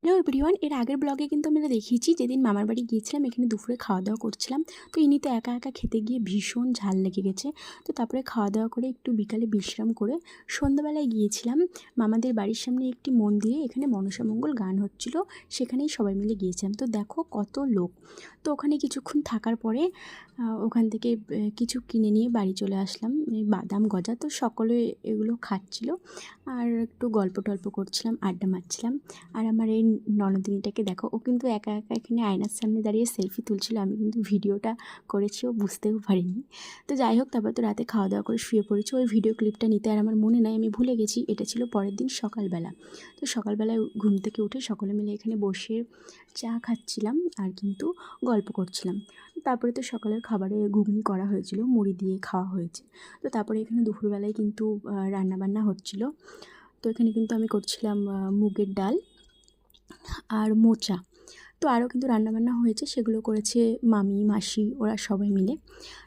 Hello everyone, এর আগের ব্লগে কিন্তু আমরা দেখিয়েছি যেদিন মামার বাড়ি গিয়েছিলাম এখানে দুপুরে খাওয়া দাওয়া করছিলাম। তো ইনি তো একা একা খেতে গিয়ে ভীষণ ঝাল লেগে গেছে। তো তারপরে খাওয়া দাওয়া করে একটু বিকালে বিশ্রাম করে সন্ধ্যাবেলায় গিয়েছিলাম মামাদের বাড়ির সামনে একটি মন্দিরে। এখানে মনসামঙ্গল গান হচ্ছিল, সেখানেই সবাই মিলে গিয়েছিলাম। তো দেখো কত লোক। তো ওখানে কিছুক্ষণ থাকার পরে ওখান থেকে কিছু কিনে নিয়ে বাড়ি চলে আসলাম। এই বাদাম গজা, তো সকলে এগুলো খাচ্ছিল আর একটু গল্প টল্প করছিলাম, আড্ডা মারছিলাম। আর আমার এই ননদিনীটাকে দেখো, ও কিন্তু একা একা এখানে আয়নার সামনে দাঁড়িয়ে সেলফি তুলছিল। আমি কিন্তু ভিডিওটা করেছি, ও বুঝতেও পারিনি। তো যাই হোক, তারপর তো রাতে খাওয়া দাওয়া করে শুয়ে পড়েছি। ওই ভিডিও ক্লিপটা নিতে আর আমার মনে নাই, আমি ভুলে গেছি। এটা ছিল পরের দিন সকালবেলা। তো সকালবেলায় ঘুম থেকে উঠে সকলে মিলে এখানে বসে চা খাচ্ছিলাম আর কিন্তু গল্প করছিলাম। তারপরে তো সকালের খাবারে ঘুগনি করা হয়েছিল, মুড়ি দিয়ে খাওয়া হয়েছে। তো তারপরে এখানে দুপুরবেলায় কিন্তু রান্নাবান্না হচ্ছিল। তো এখানে কিন্তু আমি করছিলাম মুগের ডাল আর মোচা। তো আরও কিন্তু রান্নাবান্না হয়েছে, সেগুলো করেছে মামি মাসি, ওরা সবাই মিলে।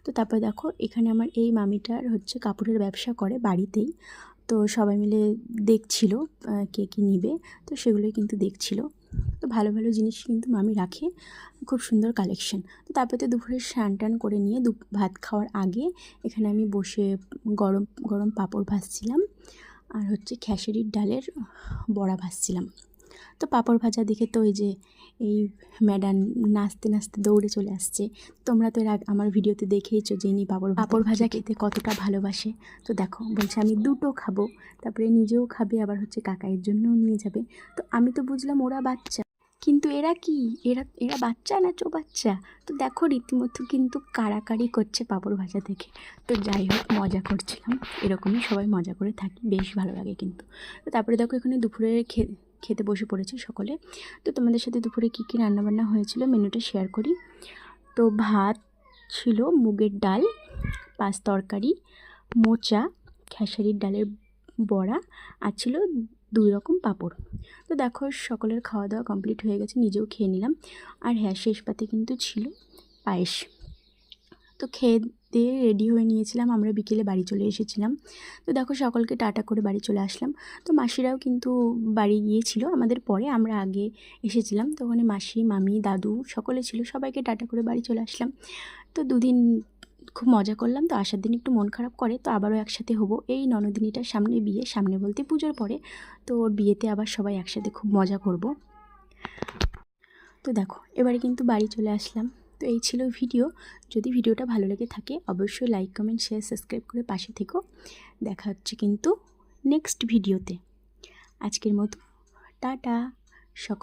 তো তারপরে দেখো, এখানে আমার এই মামিটার হচ্ছে কাপড়ের ব্যবসা করে বাড়িতেই। তো সবাই মিলে দেখছিল কে কী নিবে, তো সেগুলোই কিন্তু দেখছিল। তো ভালো ভালো জিনিস কিন্তু মামি রাখে, খুব সুন্দর কালেকশন। তো তারপরে তো দুপুরে স্নান টান করে নিয়ে ভাত খাওয়ার আগে এখানে আমি বসে গরম গরম পাঁপড় ভাজছিলাম আর হচ্ছে খেসারির ডালের বড়া ভাজছিলাম। তো পাঁপড় ভাজা দেখে তো এই ম্যাডাম নাচতে নাচতে দৌড়ে চলে আসছে। তোমরা তো এর আগে আমার ভিডিওতে দেখেইছো যে ইনি পাঁপড় ভাজা খেতে কতটা ভালোবাসে। তো দেখো, বলছে আমি দুটো খাবো, তারপরে নিজেও খাবে, আবার হচ্ছে কাকাইয়ের জন্যও নিয়ে যাবে। তো আমি তো বুঝলাম ওরা বাচ্চা, কিন্তু এরা কি, এরা এরা বাচ্চা না চৌবাচ্চা। তো দেখো রীতিমতো কিন্তু কাড়াকাড়ি করছে পাঁপড় ভাজা দেখে। তো যাই হোক, মজা করছিলাম, এরকমই সবাই মজা করে থাকি, বেশ ভালো লাগে কিন্তু। তো তারপরে দেখো, এখানে দুপুরে খেতে বসে পড়েছি সকলে। তো তোমাদের সাথে দুপুরে কী কী রান্নাবান্না হয়েছিল মেনুটা শেয়ার করি। তো ভাত ছিল, মুগের ডাল, পাঁচ তরকারি, মোচা, খেসারির ডালের বড়া, আর ছিল 2 রকম পাঁপড়। তো দেখো সকলের খাওয়া দাওয়া কমপ্লিট হয়ে গেছে, নিজেও খেয়ে নিলাম। আর হ্যাঁ, শেষ পাতে কিন্তু ছিল পায়েস। তো খেয়ে দিয়ে রেডি হয়ে নিয়েছিলাম, আমরা বিকেলে বাড়ি চলে এসেছিলাম। তো দেখো সকলকে টাটা করে বাড়ি চলে আসলাম। তো মাসিরাও কিন্তু বাড়ি গিয়েছিল আমাদের পরে, আমরা আগে এসেছিলাম। তো ওখানে মাসি মামি দাদু সকলে ছিল, সবাইকে টাটা করে বাড়ি চলে আসলাম। তো 2 দিন খুব মজা করলাম। তো আসার দিন একটু মন খারাপ করে, তো আবারও একসাথে হব। এই ননদিনীটার সামনে বিয়ে, সামনে বলতে পুজোর পরে। তো ওর বিয়েতে আবার সবাই একসাথে খুব মজা করব। তো দেখো, এবারে কিন্তু বাড়ি চলে আসলাম। তো এই ছিল ভিডিও। যদি ভিডিওটা ভালো লেগে থাকে অবশ্যই লাইক কমেন্ট শেয়ার সাবস্ক্রাইব করে পাশে থেকো। দেখা হচ্ছে কিন্তু নেক্সট ভিডিওতে। আজকের মতো টাটা।